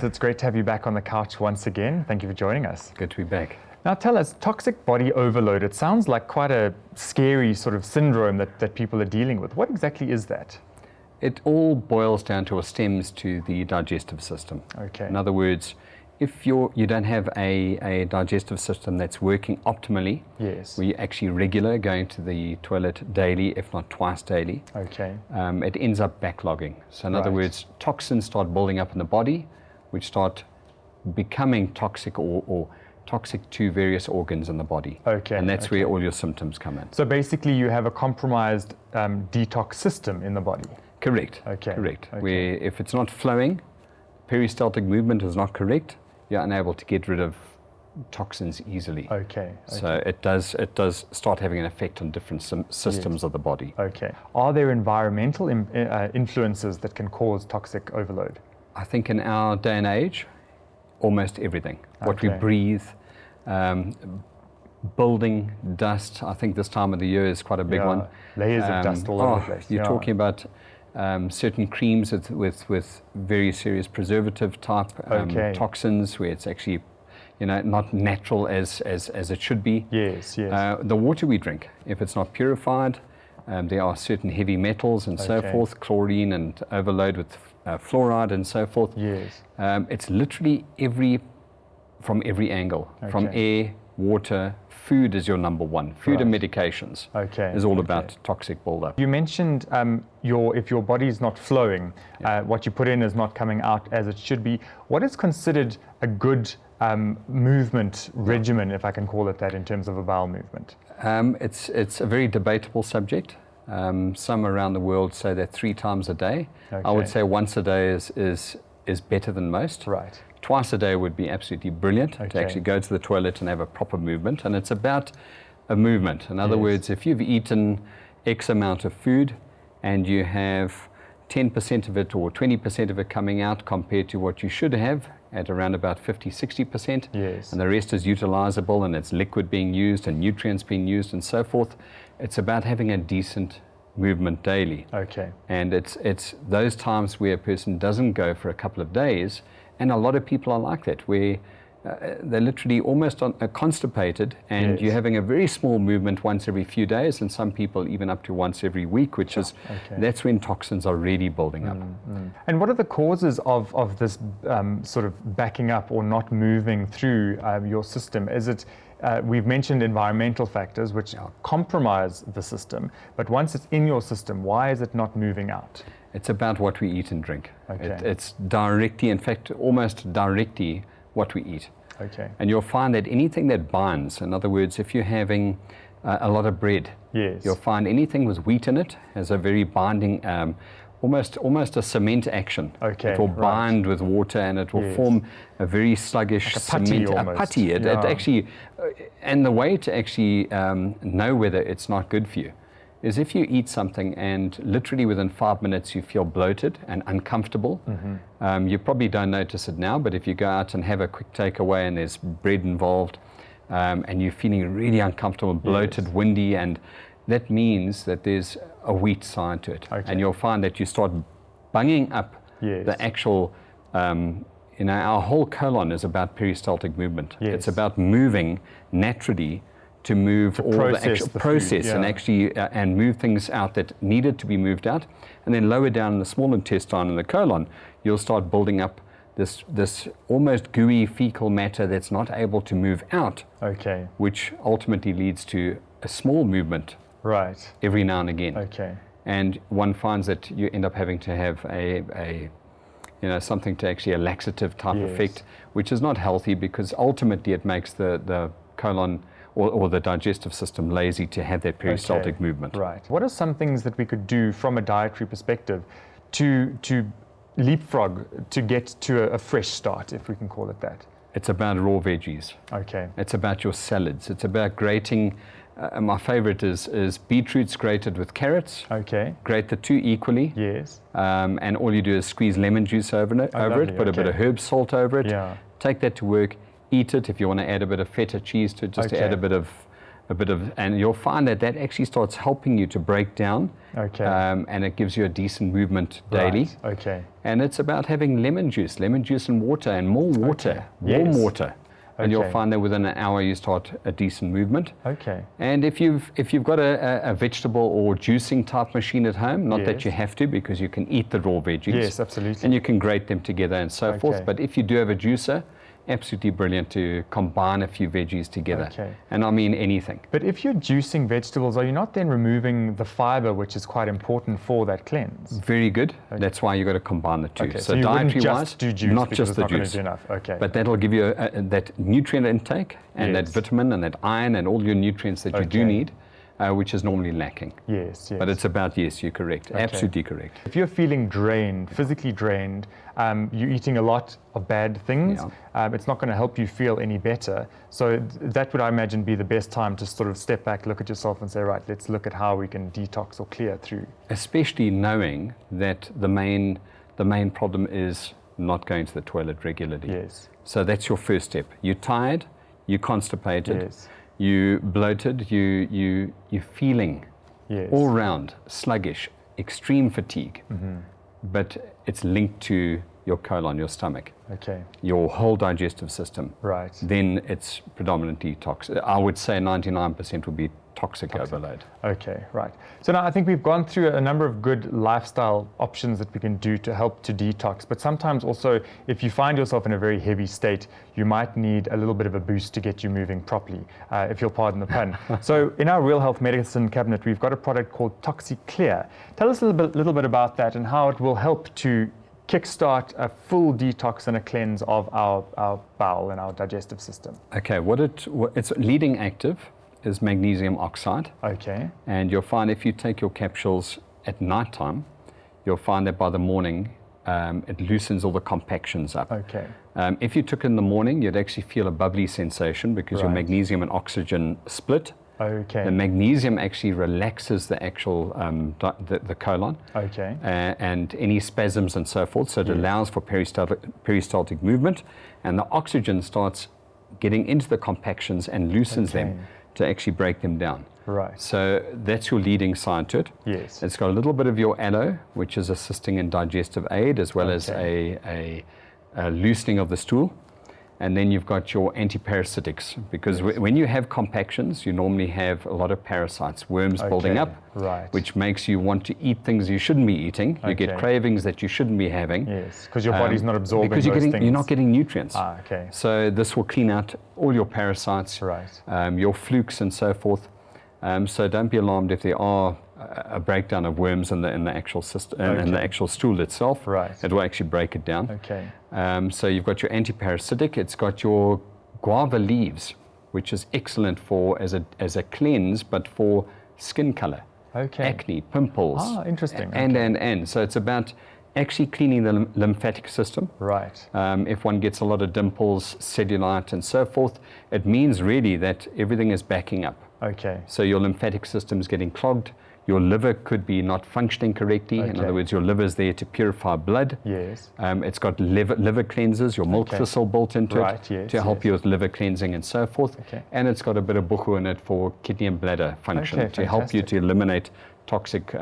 it's great to have you back on the couch once again. Thank you for joining us. Good to be back. Now tell us, toxic body overload, it sounds like quite a scary sort of syndrome that people are dealing with. What exactly is that? It all boils down to or stems to the digestive system. Okay. In other words, if you don't have a digestive system that's working optimally, yes, where you're actually regular, going to the toilet daily, if not twice daily, okay, it ends up backlogging. So in other Right. words, toxins start building up in the body, which start becoming toxic or toxic to various organs in the body. Okay, And that's okay. where all your symptoms come in. So basically you have a compromised detox system in the body. Correct. Okay, Correct. okay. Where if it's not flowing, peristaltic movement is not correct, you're unable to get rid of toxins easily. Okay. So it does start having an effect on different systems of the body. Okay. Are there environmental influences that can cause toxic overload? I think in our day and age, almost everything. What we Okay. breathe, building, dust. I think this time of the year is quite a big Yeah, one. layers of dust all over the place. You're Yeah. talking about certain creams with very serious preservative type Okay. toxins, where it's actually, not natural as it should be. Yes, yes. The water we drink, if it's not purified, there are certain heavy metals and so Okay. forth, chlorine and overload with fluoride and so forth. Yes. It's literally from every angle, from Okay. air, water, food is your number one. Food and medications Okay, is all okay. about toxic buildup. You mentioned if your body is not flowing, what you put in is not coming out as it should be. What is considered a good movement regimen, if I can call it that, in terms of a bowel movement? It's a very debatable subject. Some around the world say that 3 times a day. I Okay. would say once a day is better than most. Right. Twice a day would be absolutely brilliant to Okay. actually go to the toilet and have a proper movement. And it's about a movement. In other Yes. words, if you've eaten X amount of food and you have 10% of it or 20% of it coming out compared to what you should have at around about 50-60%, Yes. and the rest is utilizable and it's liquid being used and nutrients being used and so forth, it's about having a decent movement daily. Okay. And it's those times where a person doesn't go for a couple of days, and a lot of people are like that, where they're literally almost constipated, and Yes. you're having a very small movement once every few days, and some people even up to once every week, which is, Okay. that's when toxins are really building up. And what are the causes of this sort of backing up or not moving through your system? Is it, we've mentioned environmental factors which compromise the system, but once it's in your system, why is it not moving out? It's about what we eat and drink. Okay. It's directly, in fact, almost directly what we eat. Okay. And you'll find that anything that binds, in other words, if you're having a lot of bread, Yes. you'll find anything with wheat in it has a very binding, almost a cement action. Okay, It will right. bind with water and it will Yes. form a very sluggish Like a putty cement, almost. a putty. It Yeah. actually, and the way to actually know whether it's not good for you is if you eat something and literally within 5 minutes you feel bloated and uncomfortable. You probably don't notice it now, but if you go out and have a quick takeaway and there's bread involved, and you're feeling really uncomfortable, bloated, Yes. windy, and that means that there's a wheat side to it. Okay. And you'll find that you start bunging up Yes. the actual, our whole colon is about peristaltic movement. Yes. It's about moving naturally to move all the process actual the food, process and yeah. actually and move things out that needed to be moved out. And then lower down in the small intestine and the colon, you'll start building up this almost gooey fecal matter that's not able to move out, Okay. which ultimately leads to a small movement Right. every now and again. Okay. And one finds that you end up having to have something to actually a laxative type Yes. effect, which is not healthy because ultimately it makes the colon or the digestive system lazy to have that peristaltic Okay. movement. Right. What are some things that we could do from a dietary perspective to leapfrog to get to a fresh start, if we can call it that? It's about raw veggies. Okay. It's about your salads. It's about grating. My favorite is beetroots grated with carrots. Okay. Grate the two equally. Yes. And all you do is squeeze lemon juice over it, lovely, put a bit of okay. herb salt over it. Yeah. Take that to work. Eat it. If you want to add a bit of feta cheese to it, just to Okay. add a bit of and you'll find that that actually starts helping you to break down. Okay. And it gives you a decent movement daily. Right. Okay. And it's about having lemon juice and water, and more water, warm water. And you'll find that within an hour you start a decent movement. Okay. And if you've got a vegetable or juicing type machine at home, not that you have to, because you can eat the raw veggies. Yes, absolutely. And you can grate them together and so forth. But if you do have a juicer, absolutely brilliant to combine a few veggies together. Okay. And I mean anything. But if you're juicing vegetables, are you not then removing the fiber, which is quite important for that cleanse? Very good. Okay. That's why you've got to combine the two. Okay. So you wouldn't just do juice, not just the juice. Do enough. Okay. But that'll give you that nutrient intake and that vitamin and that iron and all your nutrients that you do need. Which is normally lacking. Yes, yes. But it's about, yes, you're correct. Okay. Absolutely correct. If you're feeling drained, physically drained, you're eating a lot of bad things, it's not going to help you feel any better. So that would, I imagine, be the best time to sort of step back, look at yourself and say, right, let's look at how we can detox or clear through. Especially knowing that the main problem is not going to the toilet regularly. Yes. So that's your first step. You're tired, you're constipated. Yes. You bloated, you're feeling all round sluggish, extreme fatigue, but it's linked to your colon, your stomach, your whole digestive system. Right. Then it's predominantly toxic. I would say 99% would be toxic overload. Okay, right. So now I think we've gone through a number of good lifestyle options that we can do to help to detox, but sometimes also if you find yourself in a very heavy state, you might need a little bit of a boost to get you moving properly, if you'll pardon the pun. So in our Real Health Medicine cabinet, we've got a product called Toxiclear. Tell us a little bit about that and how it will help to kickstart a full detox and a cleanse of our bowel and our digestive system. Okay, its leading active is magnesium oxide. Okay. And you'll find if you take your capsules at night time, you'll find that by the morning it loosens all the compactions up. Okay. If you took it in the morning, you'd actually feel a bubbly sensation because your magnesium and oxygen split. Okay. The magnesium actually relaxes the actual the colon. Okay. And any spasms and so forth. So it allows for peristaltic movement, and the oxygen starts getting into the compactions and loosens them to actually break them down. Right. So that's your leading side to it. Yes. It's got a little bit of your aloe, which is assisting in digestive aid, as well as a loosening of the stool. And then you've got your antiparasitics, because when you have compactions, you normally have a lot of parasites, worms building up, which makes you want to eat things you shouldn't be eating. You get cravings that you shouldn't be having. Yes, because your body's not absorbing because those things. You're not getting nutrients. Okay. So this will clean out all your parasites, your flukes and so forth. So don't be alarmed if there are a breakdown of worms in the actual system and the actual stool itself. It will actually break it down. Okay. So you've got your antiparasitic. It's got your guava leaves, which is excellent for as a cleanse, but for skin color, acne, pimples. Interesting. And so it's about actually cleaning the lymphatic system. Right. If one gets a lot of dimples, cellulite, and so forth, it means really that everything is backing up. Okay. So your lymphatic system is getting clogged. Your liver could be not functioning correctly. In other words, your liver is there to purify blood. Yes. It's got liver cleansers, your milk thistle built into it to help you with liver cleansing and so forth. And it's got a bit of buchu in it for kidney and bladder function to help you to eliminate toxic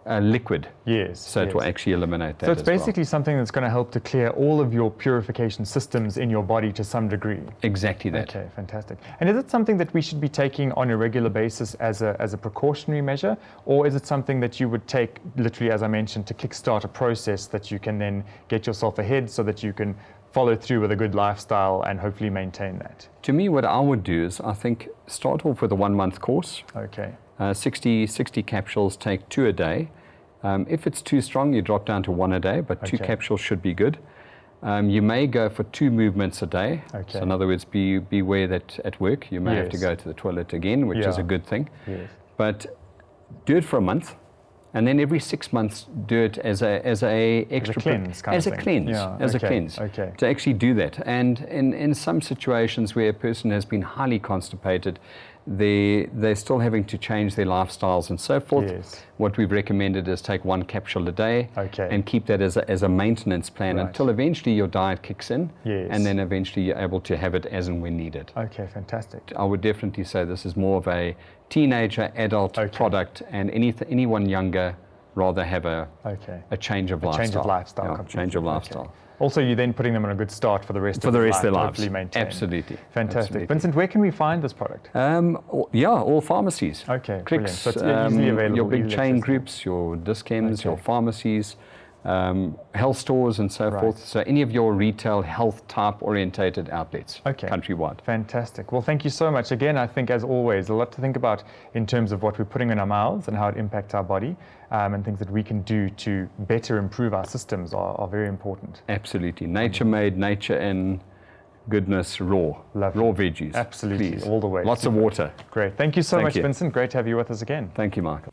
liquid. Yes. So it will actually eliminate that. So it's basically something that's going to help to clear all of your purification systems in your body to some degree. Exactly that. Okay, fantastic. And is it something that we should be taking on a regular basis as a precautionary measure, or is it something that you would take literally, as I mentioned, to kickstart a process that you can then get yourself ahead so that you can follow through with a good lifestyle and hopefully maintain that? To me, what I would do is I think start off with a 1 month course. Okay. 60 capsules, take 2 a day. If it's too strong, you drop down to 1 a day, but 2 capsules should be good. You may go for 2 movements a day. So in other words, beware that at work you may have to go to the toilet again, which is a good thing. Yes. But do it for a month, and then every 6 months do it as a cleanse, to actually do that. And in some situations where a person has been highly constipated, they're still having to change their lifestyles and so forth. Yes. What we've recommended is take 1 capsule a day and keep that as a maintenance plan until eventually your diet kicks in, and then eventually you're able to have it as and when needed. Okay, fantastic. I would definitely say this is more of a teenager, adult product, and anyone younger rather have a change of lifestyle. Change of lifestyle. Change of lifestyle. Okay. Also, you're then putting them on a good start for the rest of their lives. Absolutely. Fantastic. Absolutely. Vincent, where can we find this product? All pharmacies. Okay, Clicks, so it's easily available. your big chain groups, your discounts, your pharmacies, health stores and so forth. So any of your retail health type orientated outlets countrywide. Fantastic. Well, thank you so much. Again, I think as always, a lot to think about in terms of what we're putting in our mouths and how it impacts our body, and things that we can do to better improve our systems are very important. Absolutely. Nature made, nature in, goodness raw. Lovely. Raw veggies. Absolutely. Please. All the way. Lots of water. Great. Thank you so much, Vincent. Great to have you with us again. Thank you, Michael.